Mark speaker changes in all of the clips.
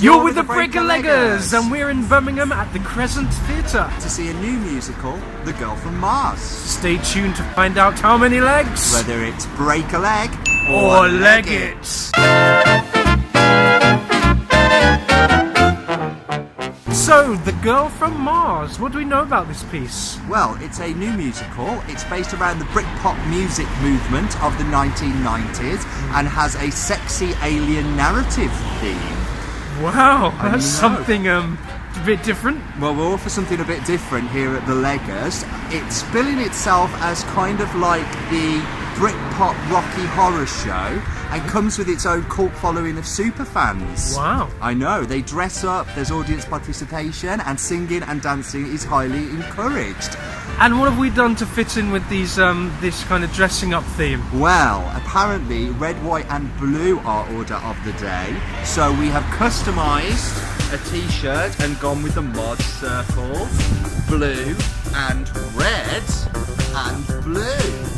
Speaker 1: You're with the Breaker-Leggers, and we're in Birmingham at the Crescent Theatre
Speaker 2: to see a new musical, The Girl from Mars.
Speaker 1: Stay tuned to find out how many legs,
Speaker 2: whether it's break a leg
Speaker 1: or leg it. So, The Girl from Mars, what do we know about this piece?
Speaker 2: Well, it's a new musical. It's based around the Britpop music movement of the 1990s and has a sexy alien narrative theme.
Speaker 1: Wow, that's something a bit different.
Speaker 2: Well, we're all for something a bit different here at the Leggers. It's billing itself as kind of like the Britpop Rocky Horror Show and comes with its own cult following of superfans.
Speaker 1: Wow.
Speaker 2: I know, they dress up, there's audience participation, and singing and dancing is highly encouraged.
Speaker 1: And what have we done to fit in with these this kind of dressing up theme?
Speaker 2: Well, apparently red, white and blue are order of the day. So we have customised a t-shirt and gone with the mod circle, blue and red and blue.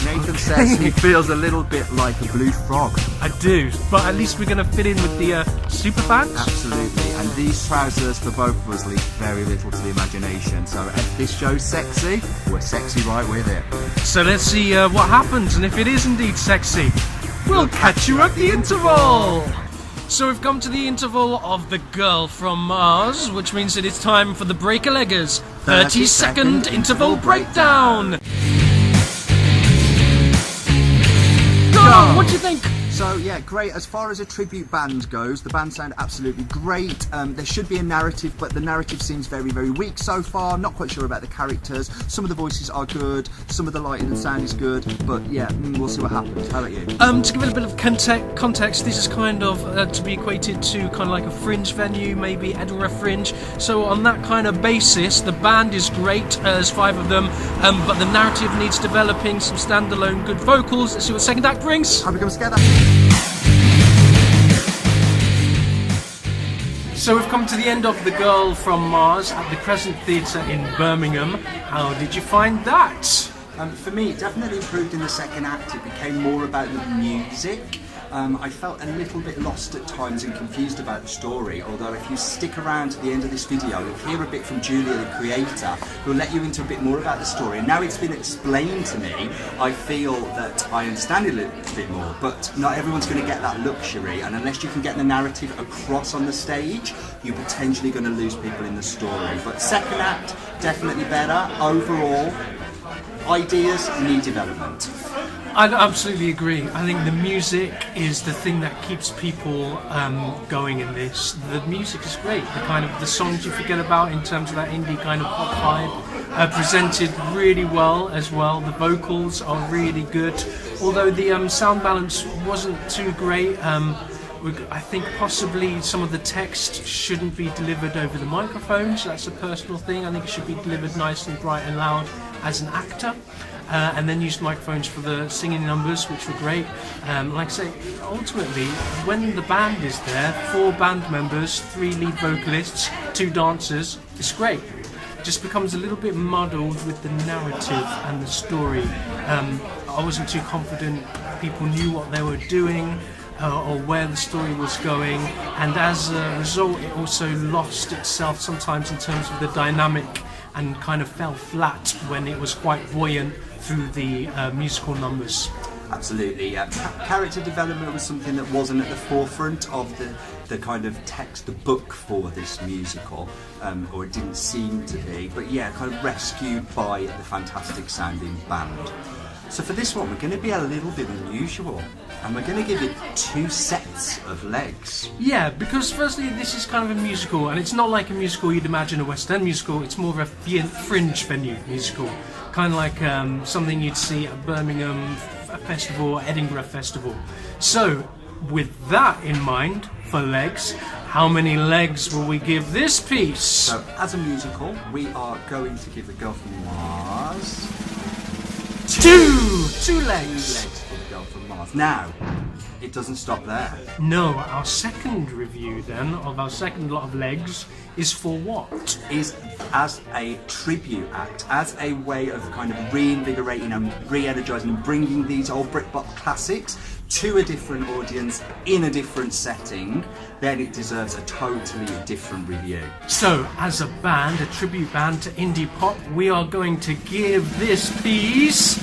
Speaker 2: Nathan says he feels a little bit like a blue frog.
Speaker 1: I do, but at least we're going to fit in with the superfans.
Speaker 2: Absolutely, and these trousers for both of us leave very little to the imagination. So if this show's sexy, we're sexy right with it.
Speaker 1: So let's see what happens, and if it is indeed sexy, we'll catch you at the interval. So we've come to the interval of The Girl from Mars, which means that it's time for the Breaker-Leggers 30-second interval breakdown. What do you think?
Speaker 2: So yeah, great. As far as a tribute band goes, the band sound absolutely great. There should be a narrative, but the narrative seems very, very weak so far. Not quite sure about the characters. Some of the voices are good, some of the lighting and sound is good, but yeah, we'll see what happens. How about you?
Speaker 1: To give it a bit of context, this is kind of to be equated to kind of like a Fringe venue, maybe Edinburgh Fringe. So on that kind of basis, the band is great. There's 5 of them, but the narrative needs developing, some standalone good vocals. Let's see what the second act brings.
Speaker 2: How we come together?
Speaker 1: So we've come to the end of The Girl from Mars at the Crescent Theatre in Birmingham. How did you find that?
Speaker 3: For me, it definitely improved in the second act. It became more about the music. I felt a little bit lost at times and confused about the story, although if you stick around to the end of this video, you'll hear a bit from Julia, the creator, who'll let you into a bit more about the story. And now it's been explained to me, I feel that I understand it a little bit more, but not everyone's going to get that luxury, and unless you can get the narrative across on the stage, you're potentially going to lose people in the story. But second act, definitely better. Overall, ideas need development.
Speaker 1: I absolutely agree. I think the music is the thing that keeps people going in this. The music is great. The songs you forget about in terms of that indie kind of pop vibe, presented really well as well. The vocals are really good. Although the sound balance wasn't too great. I think possibly some of the text shouldn't be delivered over the microphones. That's a personal thing. I think it should be delivered nice and bright and loud as an actor. And then used microphones for the singing numbers, which were great. Like I say, ultimately, when the band is there, 4 band members, 3 lead vocalists, 2 dancers, it's great. It just becomes a little bit muddled with the narrative and the story. I wasn't too confident people knew what they were doing or where the story was going, and as a result, it also lost itself sometimes in terms of the dynamic and kind of fell flat when it was quite buoyant through the musical numbers.
Speaker 3: Absolutely, character development was something that wasn't at the forefront of the kind of text, the book for this musical, or it didn't seem to be, but yeah, kind of rescued by the fantastic sounding band. So for this one, we're going to be a little bit unusual, and we're going to give it 2 sets of legs.
Speaker 1: Yeah, because firstly, this is kind of a musical, and it's not like a musical you'd imagine a West End musical. It's more of a Fringe venue musical, kind of like something you'd see at Birmingham Festival or Edinburgh Festival. So, with that in mind, for legs, how many legs will we give this piece?
Speaker 3: So, as a musical, we are going to give The Girl from Mars
Speaker 1: 2 legs.
Speaker 3: 2 legs for The Girl from Mars. Now, it doesn't stop there.
Speaker 1: No, our second review then of our second lot of legs is for what?
Speaker 3: Is as a tribute act, as a way of kind of reinvigorating and re-energising and bringing these old Britpop classics to a different audience in a different setting, then it deserves a totally different review.
Speaker 1: So, as a band, a tribute band to indie pop, we are going to give this piece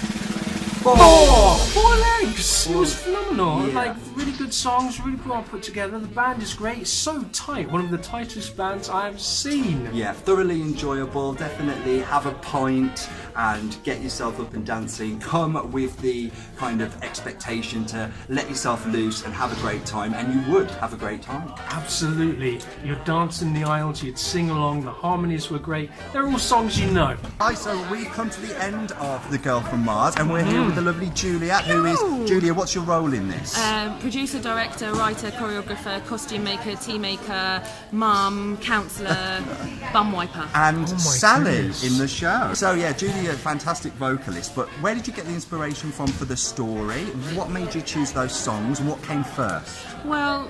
Speaker 1: four legs. It was phenomenal.
Speaker 3: Yeah.
Speaker 1: Like, really good songs, really well put together. The band is great. It's so tight. One of the tightest bands I've seen.
Speaker 3: Yeah, thoroughly enjoyable. Definitely have a pint and get yourself up and dancing. Come with the kind of expectation to let yourself loose and have a great time, and you would have a great time.
Speaker 1: Absolutely. You'd dance in the aisles, you'd sing along, the harmonies were great. They're all songs you know.
Speaker 2: Hi, so we've come to the end of The Girl from Mars, and we're here with the lovely Juliet, who is... Julia, what's your role in this?
Speaker 4: Producer, director, writer, choreographer, costume maker, tea maker, mum, counsellor, bum wiper.
Speaker 2: And Sally
Speaker 1: goodness.
Speaker 2: in the show. So yeah, Julia, fantastic vocalist, but where did you get the inspiration from for the story? What made you choose those songs? What came first?
Speaker 4: Well,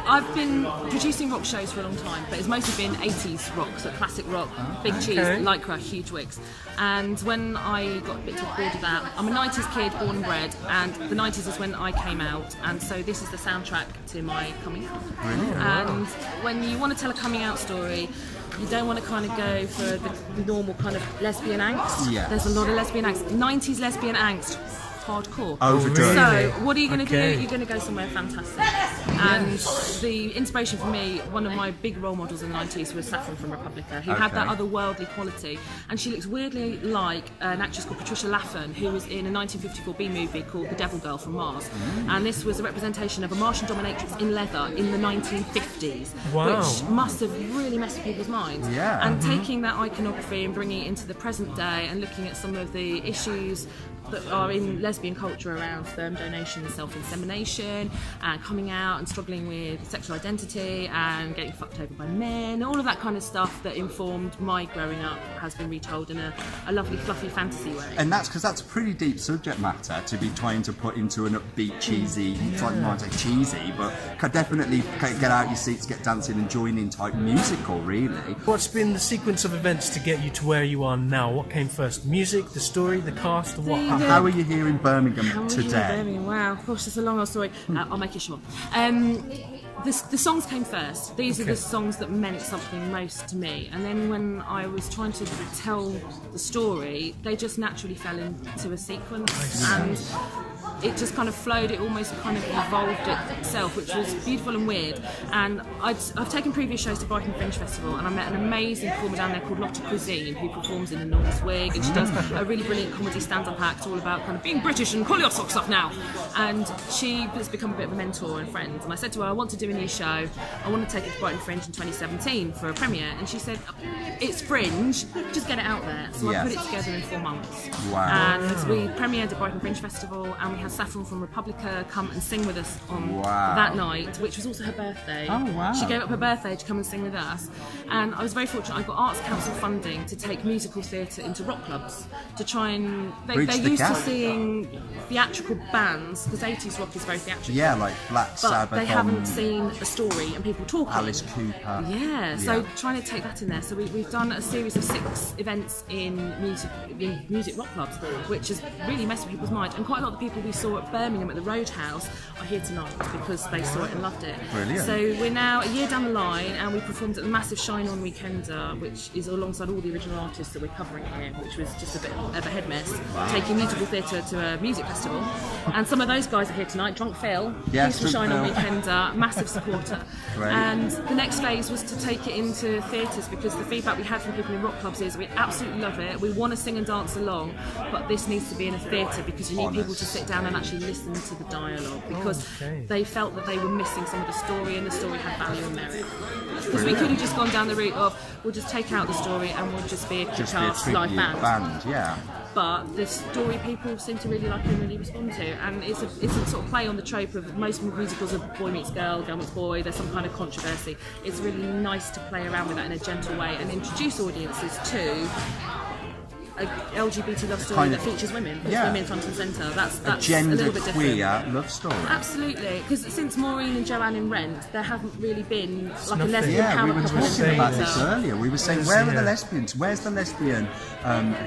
Speaker 4: I've been producing rock shows for a long time, but it's mostly been 80s rock, so classic rock, big cheese, lycra, huge wigs. And when I got a bit bored of that, I'm a 90s kid, born and bred, and the 90s is when I came out, and so this is the soundtrack to my coming out.
Speaker 2: Brilliant.
Speaker 4: And when you want to tell a coming out story, you don't want to kind of go for the normal kind of lesbian angst.
Speaker 2: Yes.
Speaker 4: There's a lot of lesbian angst. 90s lesbian angst. Hardcore.
Speaker 2: Overdone.
Speaker 4: So, what are you going to
Speaker 1: Okay.
Speaker 4: do? You're going to go somewhere fantastic. And the inspiration for me, one of my big role models in the 90s was Saffron from Republica, who had that otherworldly quality. And she looks weirdly like an actress called Patricia Laffan, who was in a 1954 B movie called The Devil Girl from Mars. And this was a representation of a Martian dominatrix in leather in the 1950s,
Speaker 1: Wow.
Speaker 4: which must have really messed with people's minds.
Speaker 2: Yeah.
Speaker 4: And taking that iconography and bringing it into the present day and looking at some of the issues that are in lesbian culture around sperm donation and self-insemination and coming out and struggling with sexual identity and getting fucked over by men, all of that kind of stuff that informed my growing up has been retold in a lovely fluffy fantasy way.
Speaker 2: And that's because that's a pretty deep subject matter to be trying to put into an upbeat, cheesy, it's like, might say cheesy, but can definitely get out your seats, get dancing and join in type musical, really.
Speaker 1: What's been the sequence of events to get you to where you are now? What came first? Music, the story, the cast, what?
Speaker 2: How are you here in Birmingham
Speaker 4: How are you
Speaker 2: today?
Speaker 4: in Birmingham? Wow, gosh, it's a long old story. I'll make it short. The songs came first. These are the songs that meant something most to me. And then when I was trying to tell the story, they just naturally fell into a sequence. And it just kind of flowed, it almost kind of evolved itself, which was beautiful and weird. And I've taken previous shows to Brighton Fringe Festival, and I met an amazing performer down there called Lotte Cuisine, who performs in a Norse wig, and she does a really brilliant comedy stand-up act all about kind of being British and pull your socks off now. And she has become a bit of a mentor and friend. And I said to her, I want to do a new show. I want to take it to Brighton Fringe in 2017 for a premiere. And she said, it's Fringe, just get it out there. So I put it together in 4 months.
Speaker 2: Wow.
Speaker 4: And we premiered at Brighton Fringe Festival, and we had Saffron from Republica come and sing with us on that night, which was also her birthday.
Speaker 2: Oh, wow.
Speaker 4: She gave up her birthday to come and sing with us. And I was very fortunate. I got Arts Council funding to take musical theatre into rock clubs to try and... They're
Speaker 2: Bridge the
Speaker 4: used
Speaker 2: gap.
Speaker 4: to seeing theatrical bands, because 80s rock is very theatrical.
Speaker 2: Yeah, like Black
Speaker 4: But
Speaker 2: Sabbath,
Speaker 4: they haven't seen a story and people talking.
Speaker 2: Alice Cooper.
Speaker 4: Yeah, so trying to take that in there. So we've done a series of 6 events in music rock clubs, which has really messed with people's mind. And quite a lot of the people we saw at Birmingham at the Roadhouse are here tonight because they saw it and loved it.
Speaker 2: Brilliant.
Speaker 4: So we're now a year down the line, and we performed at the massive Shine On Weekender, which is alongside all the original artists that we're covering here, which was just a bit of a head mess, taking musical theatre to a music festival. And some of those guys are here tonight. Drunk Phil,
Speaker 2: Yes,
Speaker 4: who's from Shine On
Speaker 2: Drunk Phil.
Speaker 4: Weekender, massive supporter.
Speaker 2: Great.
Speaker 4: And the next phase was to take it into theatres, because the feedback we had from people in rock clubs is we absolutely love it, we want to sing and dance along, but this needs to be in a theatre because you need people to sit down and actually listen to the dialogue, because they felt that they were missing some of the story, and the story had value and merit. Because we could have just gone down the route of we'll just take out the story and we'll just be a
Speaker 2: Just be a
Speaker 4: kick-ass live
Speaker 2: tribute
Speaker 4: band.
Speaker 2: yeah.
Speaker 4: But the story people seem to really like and really respond to, and it's a sort of play on the trope of most musicals of boy meets girl, girl meets boy, there's some kind of controversy. It's really nice to play around with that in a gentle way and introduce audiences to a LGBT love story
Speaker 2: kind
Speaker 4: that
Speaker 2: of-
Speaker 4: features women, puts
Speaker 2: yeah.
Speaker 4: women front and centre. That's a
Speaker 2: Gender
Speaker 4: little bit different.
Speaker 2: queer love story.
Speaker 4: Absolutely, because since Maureen and Joanne in Rent, there haven't really been like a lesbian
Speaker 2: Yeah,
Speaker 4: power
Speaker 2: we were
Speaker 4: couple in
Speaker 2: talking about
Speaker 4: theatre.
Speaker 2: this earlier. We were saying, where are the lesbians? Where's the lesbian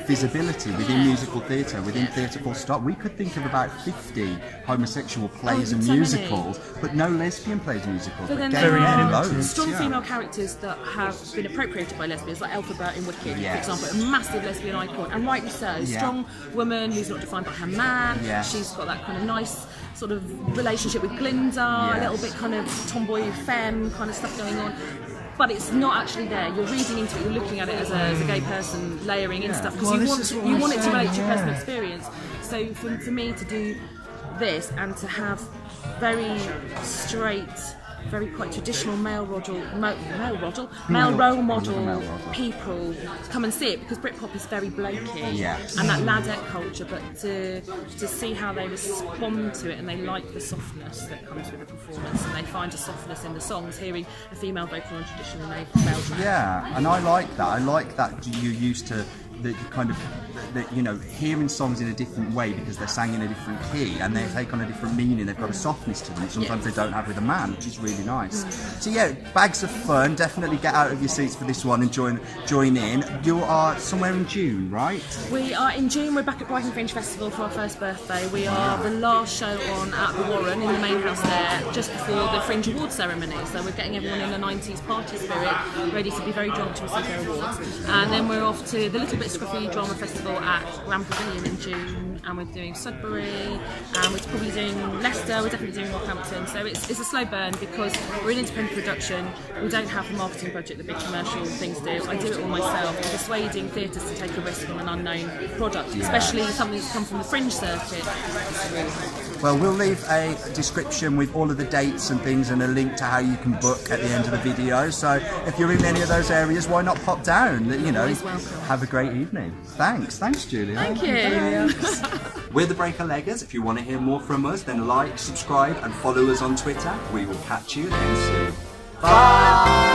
Speaker 2: visibility within musical theatre, within theatre full stop? We could think of about 50 homosexual plays and
Speaker 4: so many.
Speaker 2: musicals, but no lesbian plays musicals.
Speaker 4: But then
Speaker 2: gay
Speaker 4: there
Speaker 2: men
Speaker 4: are
Speaker 2: loads,
Speaker 4: strong
Speaker 2: yeah.
Speaker 4: female characters that have been appropriated by lesbians, like Elphaba in Wicked,
Speaker 2: Yes.
Speaker 4: for example, a massive lesbian icon, and rightly so.
Speaker 2: Yeah.
Speaker 4: Strong woman who's not defined by her man.
Speaker 2: Yes.
Speaker 4: She's got that kind of nice sort of relationship with Glinda, a
Speaker 2: Yes.
Speaker 4: little bit kind of tomboy femme kind of stuff going on. But it's not actually there. You're reading into it. You're looking at it as a gay person layering in stuff because
Speaker 1: Well,
Speaker 4: you
Speaker 1: this
Speaker 4: want
Speaker 1: is what
Speaker 4: you
Speaker 1: I'm
Speaker 4: want it to
Speaker 1: saying,
Speaker 4: relate to your personal
Speaker 1: yeah.
Speaker 4: experience. So for me to do this and to have very straight, very quite traditional male role model people to come and see it, because Britpop is very blokey
Speaker 2: Yes.
Speaker 4: and that ladette culture, but to see how they respond to it and they like the softness that comes with the performance and they find a softness in the songs, hearing a female vocal on traditional male track.
Speaker 2: Yeah, and I like that. I like that you're used to the kind of hearing songs in a different way because they're sang in a different key and they take on a different meaning. They've got a softness to them that sometimes they don't have with a man, which is really nice. So yeah, bags of fun. Definitely get out of your seats for this one and join in. You are somewhere in June, right?
Speaker 4: We are in June. We're back at Brighton Fringe Festival for our first birthday. We are the last show on at the Warren in the main house there, just before the Fringe Awards ceremony. So we're getting everyone in the 90s party spirit, ready to be very drunk to receive their awards. And then we're off to the Little Bit Scruffy Drama Festival at Pavilion in June, and we're doing Sudbury, and we're probably doing Leicester. We're definitely doing Northampton. So it's a slow burn because we're an independent production. We don't have the marketing budget that big commercial things do. I do it all myself, persuading theatres to take a risk on an unknown product, especially something that's come from the Fringe circuit.
Speaker 2: Well, we'll leave a description with all of the dates and things and a link to how you can book at the end of the video. So if you're in any of those areas, why not pop down?
Speaker 4: Always welcome.
Speaker 2: Have a great evening. Thanks, Julia.
Speaker 4: Thank you.
Speaker 3: We're the Breaker Leggers. If you want to hear more from us, then like, subscribe and follow us on Twitter. We will catch you again soon. Bye!